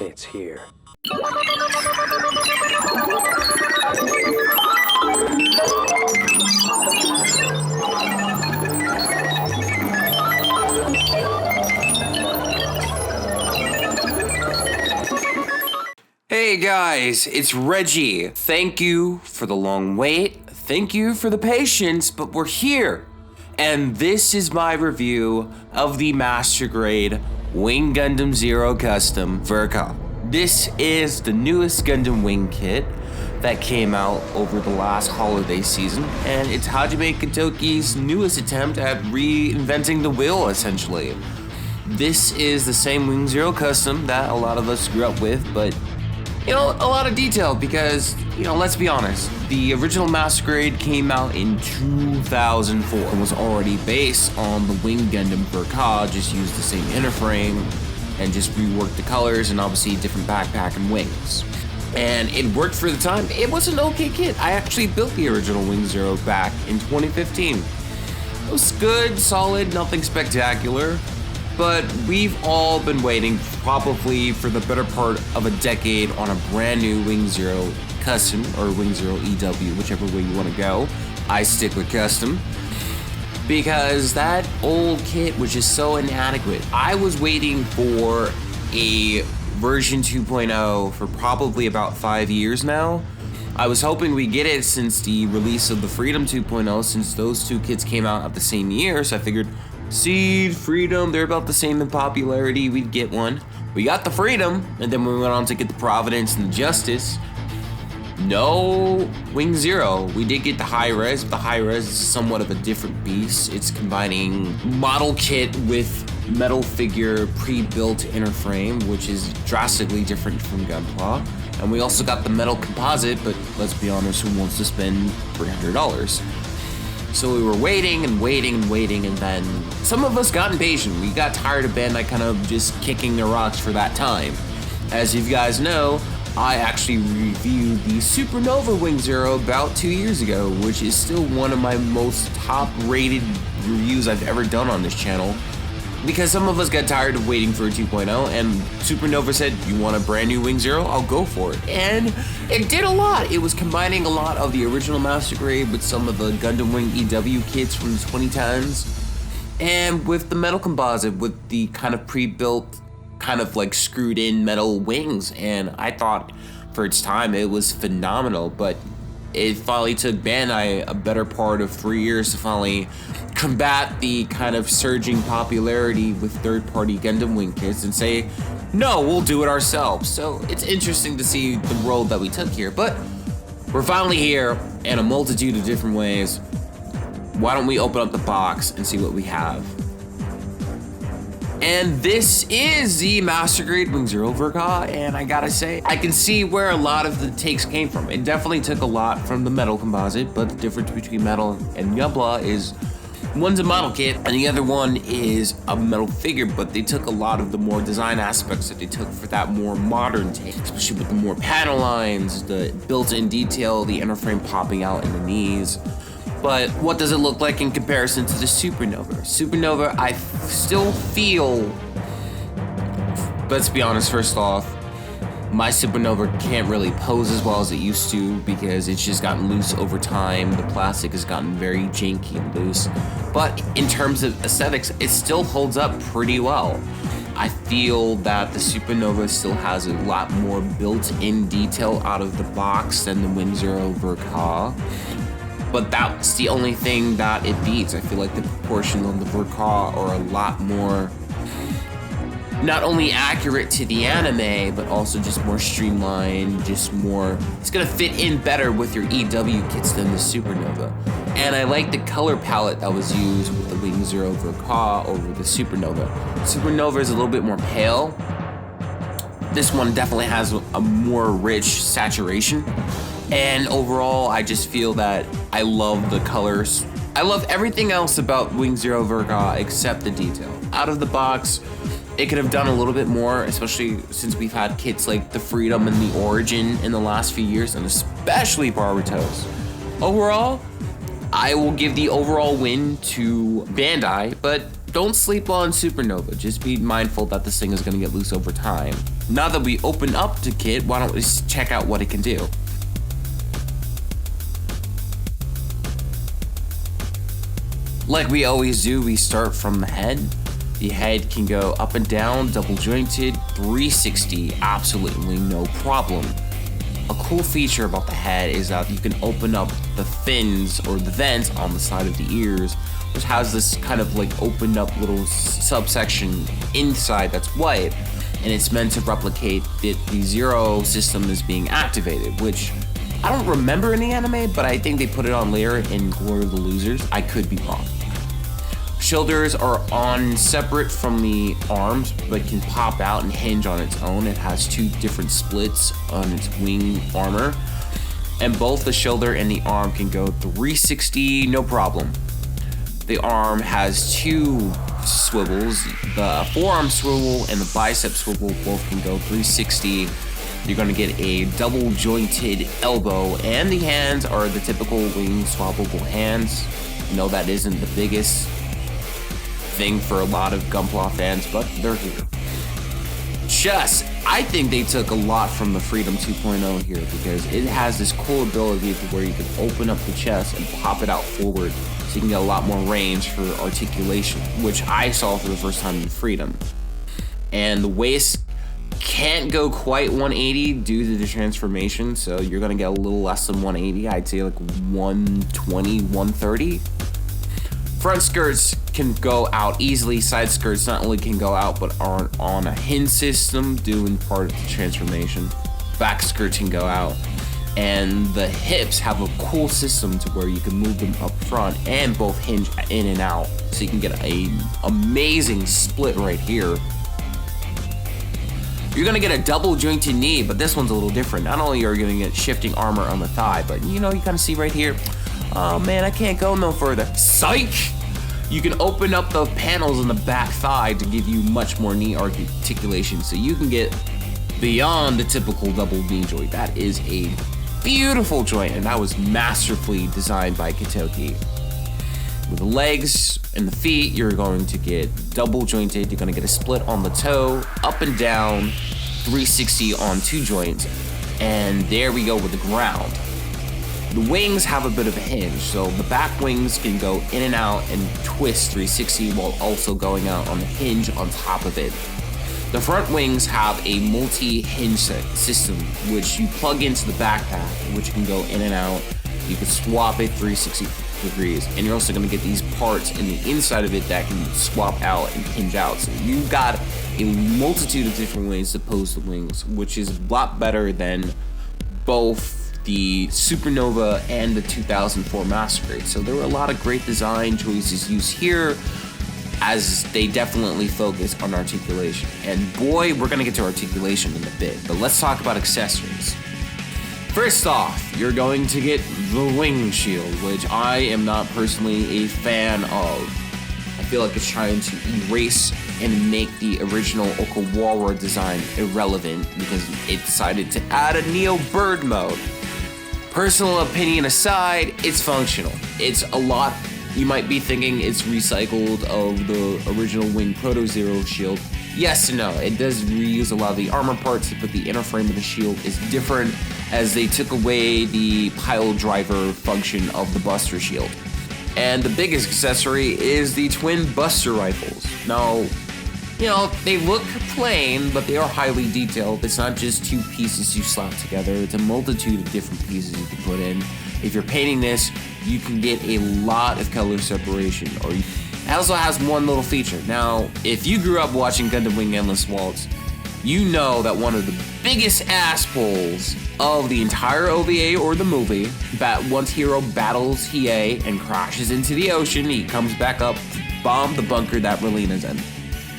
It's here. Hey guys, it's Reggie. Thank you for the long wait. Thank you for the patience, but we're here. And this is my review of the Master Grade Wing Gundam Zero Custom Verka. This is the newest Gundam Wing kit that came out over the last holiday season, and it's Hajime Katoki's newest attempt at reinventing the wheel, essentially. This is the same Wing Zero Custom that a lot of us grew up with, but a lot of detail because, let's be honest, the original Master Grade came out in 2004 and was already based on the Wing Gundam Verka, just used the same interframe and just reworked the colors and obviously different backpack and wings. And it worked for the time. It was an okay kit. I actually built the original Wing Zero back in 2015. It was good, solid, nothing spectacular. But we've all been waiting probably for the better part of a decade on a brand new Wing Zero Custom or Wing Zero EW, whichever way you want to go. I stick with Custom because that old kit was just so inadequate. I was waiting for a version 2.0 for probably about 5 years now. I was hoping we'd get it since the release of the Freedom 2.0, since those two kits came out at the same year, so I figured Seed, Freedom, they're about the same in popularity, we'd get one. We got the Freedom, and then we went on to get the Providence and the Justice. No Wing Zero. We did get the High Res, but the High Res is somewhat of a different beast. It's combining model kit with metal figure pre-built interframe, which is drastically different from Gunpla. And we also got the metal composite, but let's be honest, who wants to spend $300? So we were waiting, and then some of us got impatient. We got tired of Bandai kind of just kicking their rocks for that time. As you guys know, I actually reviewed the Supernova Wing Zero about 2 years ago, which is still one of my most top-rated reviews I've ever done on this channel. Because some of us got tired of waiting for a 2.0, and Supernova said, you want a brand new Wing Zero? I'll go for it. And it did a lot. It was combining a lot of the original Master Grade with some of the Gundam Wing EW kits from the 2010s, and with the metal composite, with the kind of pre-built, kind of like screwed in metal wings. And I thought for its time it was phenomenal, but it finally took Bandai a better part of 3 years to finally combat the kind of surging popularity with third-party Gundam Wing kits and say, no, we'll do it ourselves. So it's interesting to see the road that we took here, but we're finally here in a multitude of different ways. Why don't we open up the box and see what we have? And this is the Master Grade Wing Zero Verka, and I gotta say, I can see where a lot of the takes came from. It definitely took a lot from the metal composite, but the difference between metal and Gunpla is one's a model kit and the other one is a metal figure, but they took a lot of the more design aspects that they took for that more modern take, especially with the more panel lines, the built-in detail, the interframe popping out in the knees. But what does it look like in comparison to the Supernova? Supernova, I still feel, let's be honest, first off, my Supernova can't really pose as well as it used to because it's just gotten loose over time. The plastic has gotten very janky and loose. But in terms of aesthetics, it still holds up pretty well. I feel that the Supernova still has a lot more built-in detail out of the box than the Wing Zero Verka. But that's the only thing that it beats. I feel like the proportions on the Verka are a lot more, not only accurate to the anime, but also just more streamlined, just more, it's gonna fit in better with your EW kits than the Supernova. And I like the color palette that was used with the Wing Zero Verka over the Supernova. Supernova is a little bit more pale. This one definitely has a more rich saturation. And overall, I just feel that I love the colors. I love everything else about Wing Zero Verka except the detail. Out of the box, it could have done a little bit more, especially since we've had kits like the Freedom and the Origin in the last few years, and especially Barbatos. Overall, I will give the overall win to Bandai, but Don't sleep on Supernova. Just be mindful that this thing is going to get loose over time. Now that we open up the kit, why don't we just check out what it can do? Like we always do, we start from the head. The head can go up and down, double jointed, 360, absolutely no problem. A cool feature about the head is that you can open up the fins or the vents on the side of the ears, which has this kind of like opened up little subsection inside that's white, and it's meant to replicate that the Zero system is being activated, which I don't remember in the anime, but I think they put it on later in Glory of the Losers. I could be wrong. Shoulders are on separate from the arms, but can pop out and hinge on its own. It has two different splits on its wing armor, and both the shoulder and the arm can go 360, no problem. The arm has two swivels. The forearm swivel and the bicep swivel both can go 360. You're gonna get a double jointed elbow, and the hands are the typical wing swappable hands. No, that isn't the biggest thing for a lot of Gunpla fans, but they're here. Chest, I think they took a lot from the Freedom 2.0 here, because it has this cool ability to where you can open up the chest and pop it out forward, so you can get a lot more range for articulation, which I saw for the first time in Freedom. And the waist can't go quite 180 due to the transformation, so you're gonna get a little less than 180. I'd say like 120, 130. Front skirts can go out easily. Side skirts not only can go out, but are on a hinge system, doing part of the transformation. Back skirts can go out. And the hips have a cool system to where you can move them up front and both hinge in and out. So you can get an amazing split right here. You're gonna get a double jointed knee, but this one's a little different. Not only are you gonna get shifting armor on the thigh, but you know, you kind of see right here, oh man, I can't go no further. Psych! You can open up the panels on the back thigh to give you much more knee articulation, so you can get beyond the typical double knee joint. That is a beautiful joint, and that was masterfully designed by Katoki. With the legs and the feet, you're going to get double jointed. You're going to get a split on the toe, up and down, 360 on two joints, and there we go with the ground. The wings have a bit of a hinge, so the back wings can go in and out and twist 360 while also going out on the hinge on top of it. The front wings have a multi-hinge system, which you plug into the backpack, which can go in and out. You can swap it 360 degrees, and you're also going to get these parts in the inside of it that can swap out and hinge out. So you've got a multitude of different ways to pose the wings, which is a lot better than both the Supernova and the 2004 Master. So there were a lot of great design choices used here, as they definitely focus on articulation. And boy, we're gonna get to articulation in a bit, but let's talk about accessories. First off, you're going to get the wing shield, which I am not personally a fan of. I feel like it's trying to erase and make the original Okawara design irrelevant because it decided to add a Neo Bird mode. Personal opinion aside, it's functional. It's a lot. You might be thinking it's recycled of the original Wing Proto Zero shield. Yes and no. It does reuse a lot of the armor parts, but the inner frame of the shield is different, as they took away the pile driver function of the Buster shield. And the biggest accessory is the twin Buster rifles. Now, you know, they look plain, but they are highly detailed. It's not just two pieces you slap together. It's a multitude of different pieces you can put in. If you're painting this, you can get a lot of color separation. It also has one little feature. Now, if you grew up watching Gundam Wing Endless Waltz, you know that one of the biggest ass pulls of the entire OVA or the movie, that once Hero battles Hiei and crashes into the ocean, he comes back up to bomb the bunker that Relina's in.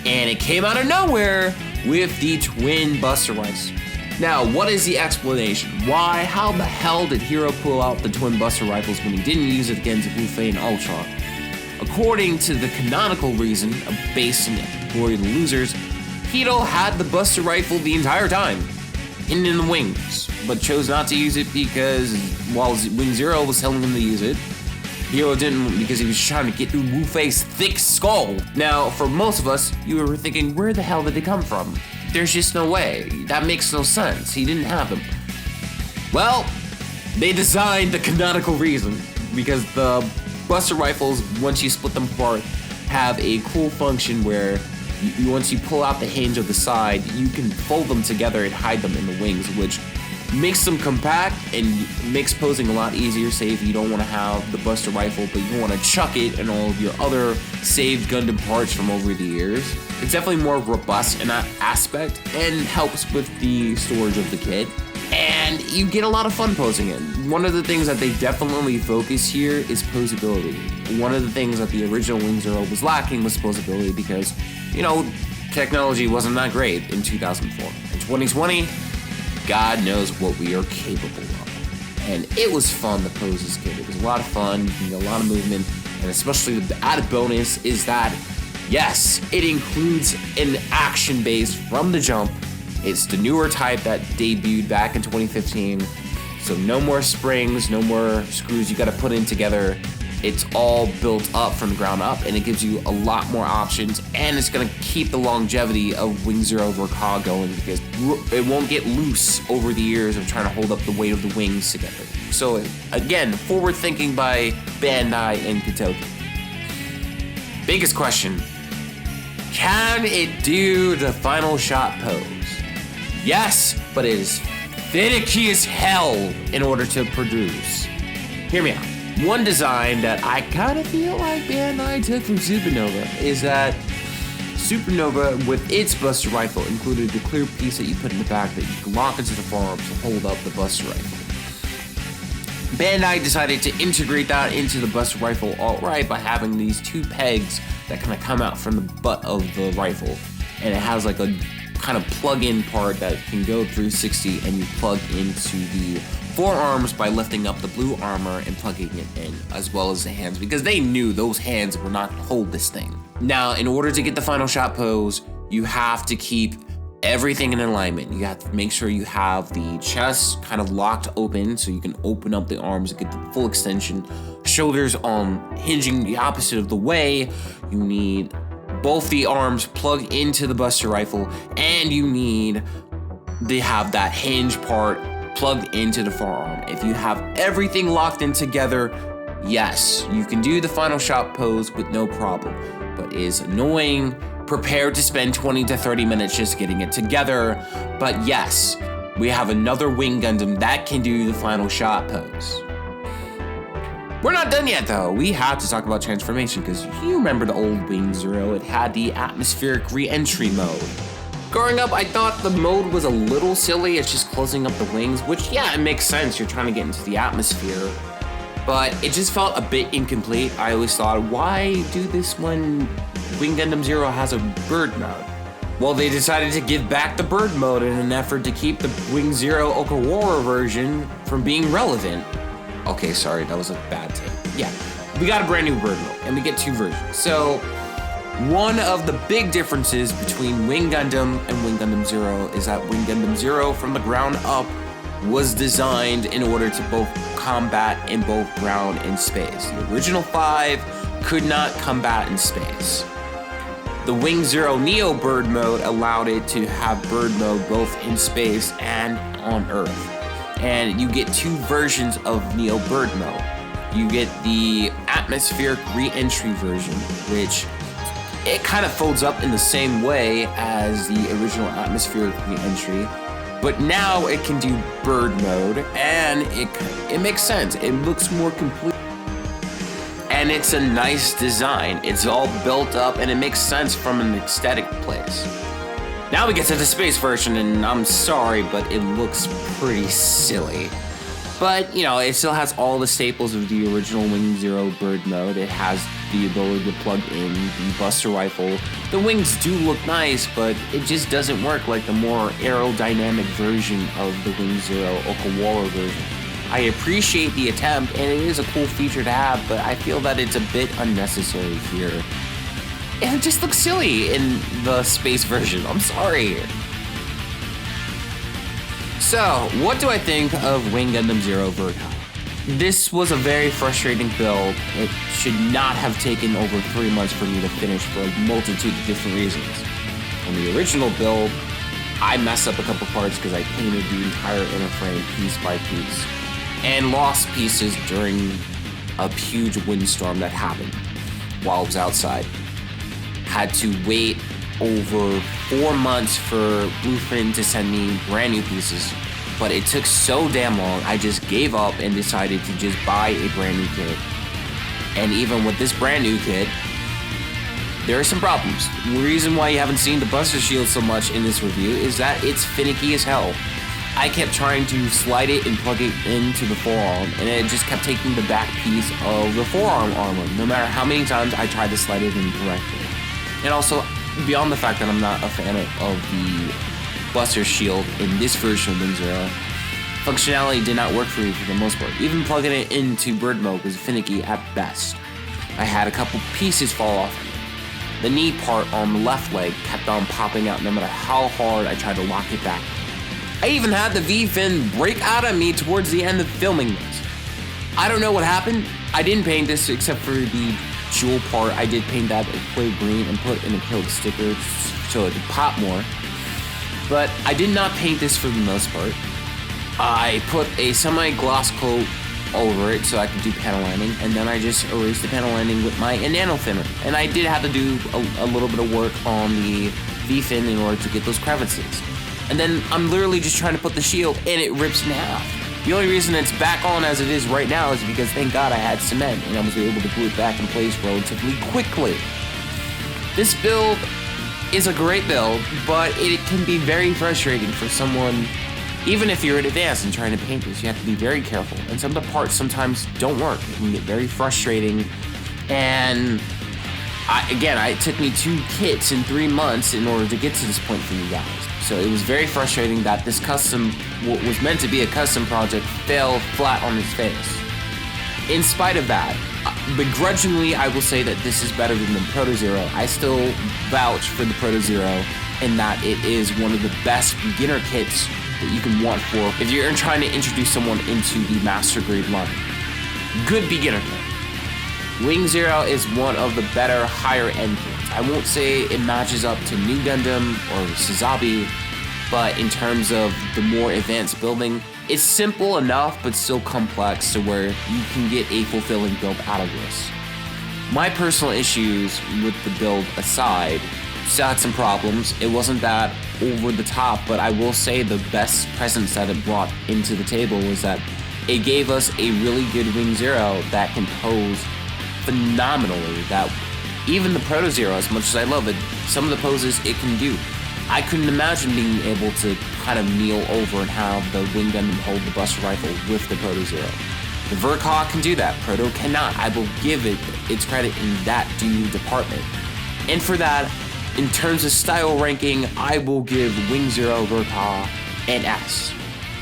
And it came out of nowhere with the twin Buster Rifles. Now, what is the explanation? Why? How the hell did Hero pull out the twin Buster Rifles when he didn't use it against Buffet and Ultra? According to the canonical reason, based in Glory of the Losers, Hiro had the Buster Rifle the entire time, hidden in the wings, but chose not to use it because while Wing Zero was telling him to use it, Hero didn't because he was trying to get through Wu Fei's thick skull. Now, for most of us, you were thinking, where the hell did they come from? There's just no way. That makes no sense. He didn't have them. Well, they designed the canonical reason, because the Buster Rifles, once you split them apart, have a cool function where once you pull out the hinge of the side, you can fold them together and hide them in the wings, which makes them compact and makes posing a lot easier. Say if you don't want to have the Buster Rifle, but you want to chuck it and all of your other saved Gundam parts from over the years. It's definitely more robust in that aspect and helps with the storage of the kit. And you get a lot of fun posing it. One of the things that they definitely focus here is posability. One of the things that the original Wing Zero was lacking was posability because, you know, technology wasn't that great in 2004. In 2020, God knows what we are capable of. And it was fun to pose this kit. It was a lot of fun, you know, a lot of movement, and especially the added bonus is that, yes, it includes an action base from the jump. It's the newer type that debuted back in 2015, so no more springs, no more screws you gotta put in together. It's all built up from the ground up, and it gives you a lot more options, and it's gonna keep the longevity of Wing Zero Recall going because it won't get loose over the years of trying to hold up the weight of the wings together. So again, forward thinking by Bandai and Katoki. Biggest question, can it do the final shot pose? Yes, but it is finicky as hell in order to produce. Hear me out. One design that I kind of feel like Bandai took from Supernova is that Supernova, with its Buster Rifle, included the clear piece that you put in the back that you can lock into the forearms to hold up the Buster Rifle. Bandai decided to integrate that into the Buster Rifle outright by having these two pegs that kind of come out from the butt of the rifle, and it has like a kind of plug-in part that can go 360, and you plug into the forearms by lifting up the blue armor and plugging it in, as well as the hands, because they knew those hands would not hold this thing. Now, in order to get the final shot pose, you have to keep everything in alignment. You have to make sure you have the chest kind of locked open so you can open up the arms and get the full extension. Shoulders hinging the opposite of the way. You need both the arms plugged into the Buster Rifle, and you need to have that hinge part plugged into the forearm. If you have everything locked in together, yes, you can do the final shot pose with no problem, but it is annoying. Prepare to spend 20 to 30 minutes just getting it together, but yes, we have another Wing Gundam that can do the final shot pose. We're not done yet though. We have to talk about transformation because you remember the old Wing Zero. It had the atmospheric re-entry mode. Growing up, I thought the mode was a little silly. It's just closing up the wings, which yeah, it makes sense. You're trying to get into the atmosphere, but it just felt a bit incomplete. I always thought, why do this when Wing Gundam Zero has a bird mode? Well, they decided to give back the bird mode in an effort to keep the Wing Zero Okawara version from being relevant. Okay, sorry, that was a bad take. Yeah, we got a brand new bird mode, and we get two versions. So, one of the big differences between Wing Gundam and Wing Gundam Zero is that Wing Gundam Zero, from the ground up, was designed in order to both combat in both ground and space. The original 5 could not combat in space. The Wing Zero Neo bird mode allowed it to have bird mode both in space and on Earth. And you get two versions of Neo bird mode. You get the atmospheric re-entry version, which it kind of folds up in the same way as the original atmospheric re-entry, but now it can do bird mode, and it makes sense. It looks more complete, and it's a nice design. It's all built up, and it makes sense from an aesthetic place. Now we get to the space version, and I'm sorry, but it looks pretty silly. But, you know, it still has all the staples of the original Wing Zero bird mode. It has the ability to plug in the Buster Rifle. The wings do look nice, but it just doesn't work like the more aerodynamic version of the Wing Zero Okawara version. I appreciate the attempt, and it is a cool feature to have, but I feel that it's a bit unnecessary here. And it just looks silly in the space version. I'm sorry. So, what do I think of Wing Gundam Zero Vertile? This was a very frustrating build. It should not have taken over 3 months for me to finish for a multitude of different reasons. On the original build, I messed up a couple parts because I painted the entire inner frame piece by piece and lost pieces during a huge windstorm that happened while I was outside. Had to wait over 4 months for Blueprint to send me brand new pieces, but it took so damn long, I just gave up and decided to just buy a brand new kit. And even with this brand new kit, there are some problems. The reason why you haven't seen the Buster Shield so much in this review is that it's finicky as hell. I kept trying to slide it and plug it into the forearm, and it just kept taking the back piece of the forearm armor, no matter how many times I tried to slide it in correctly. And also, beyond the fact that I'm not a fan of the Buster Shield in this version of Wing Zero, functionality did not work for me for the most part. Even plugging it into bird mode was finicky at best. I had a couple pieces fall off. The knee part on the left leg kept on popping out no matter how hard I tried to lock it back. I even had the V-fin break out of me towards the end of filming this. I don't know what happened. I didn't paint this except for the jewel part. I did paint that clear green and put an acrylic sticker so it could pop more. But I did not paint this for the most part. I put a semi-gloss coat over it so I could do panel lining, and then I just erased the panel lining with my enamel thinner. And I did have to do a little bit of work on the V-fin in order to get those crevices. And then I'm literally just trying to put the shield and it rips in half. The only reason it's back on as it is right now is because thank God I had cement and I was able to glue it back in place relatively quickly. This build is a great build, but it can be very frustrating for someone. Even if you're in advance and trying to paint this, you have to be very careful. And some of the parts sometimes don't work. It can get very frustrating. And it took me 2 kits in 3 months in order to get to this point for you guys. So it was very frustrating that this custom, what was meant to be a custom project, fell flat on its face. In spite of that, begrudgingly, I will say that this is better than the Proto Zero. I still vouch for the Proto Zero in that it is one of the best beginner kits that you can want for if you're trying to introduce someone into the master grade line. Good beginner kit. Wing Zero is one of the better higher end kits. I won't say it matches up to New Gundam or Suzabi, but in terms of the more advanced building, it's simple enough but still complex to where you can get a fulfilling build out of this. My personal issues with the build aside, still had some problems. It wasn't that over the top, but I will say the best presence that it brought into the table was that it gave us a really good Wing Zero that can pose phenomenally. That even the Proto Zero, as much as I love it, some of the poses it can do. I couldn't imagine being able to kind of kneel over and have the Wing Gundam hold the Buster Rifle with the Proto Zero. The Verkaw can do that, Proto cannot. I will give it its credit in that due department. And for that, in terms of style ranking, I will give Wing Zero Verkaw an S.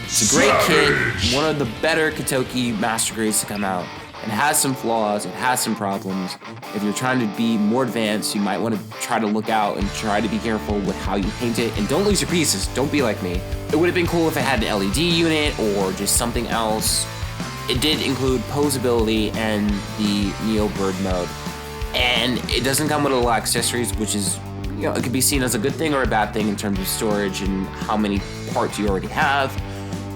It's a great kit, one of the better Katoki master grades to come out. It has some flaws, it has some problems. If you're trying to be more advanced, you might want to try to look out and try to be careful with how you paint it. And don't lose your pieces, don't be like me. It would have been cool if it had an LED unit or just something else. It did include posability and the Neo Bird mode. And it doesn't come with a lot of accessories, which is, it could be seen as a good thing or a bad thing in terms of storage and how many parts you already have.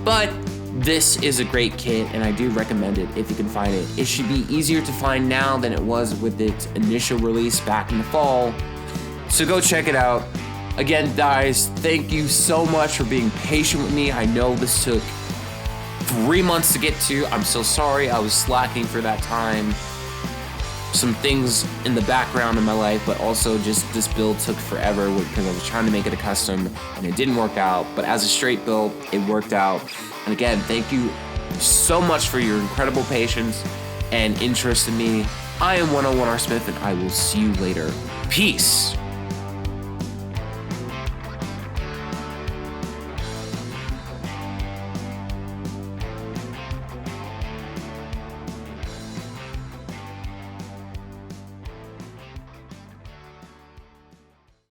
But this is a great kit, and I do recommend it if you can find it. It should be easier to find now than it was with its initial release back in the fall. So go check it out. Again, guys, thank you so much for being patient with me. I know this took 3 months to get to. I'm so sorry I was slacking for that time. Some things in the background in my life, but also just this build took forever because I was trying to make it a custom and it didn't work out. But as a straight build, it worked out. And again, thank you so much for your incredible patience and interest in me. I am 101R Smith, and I will see you later. Peace.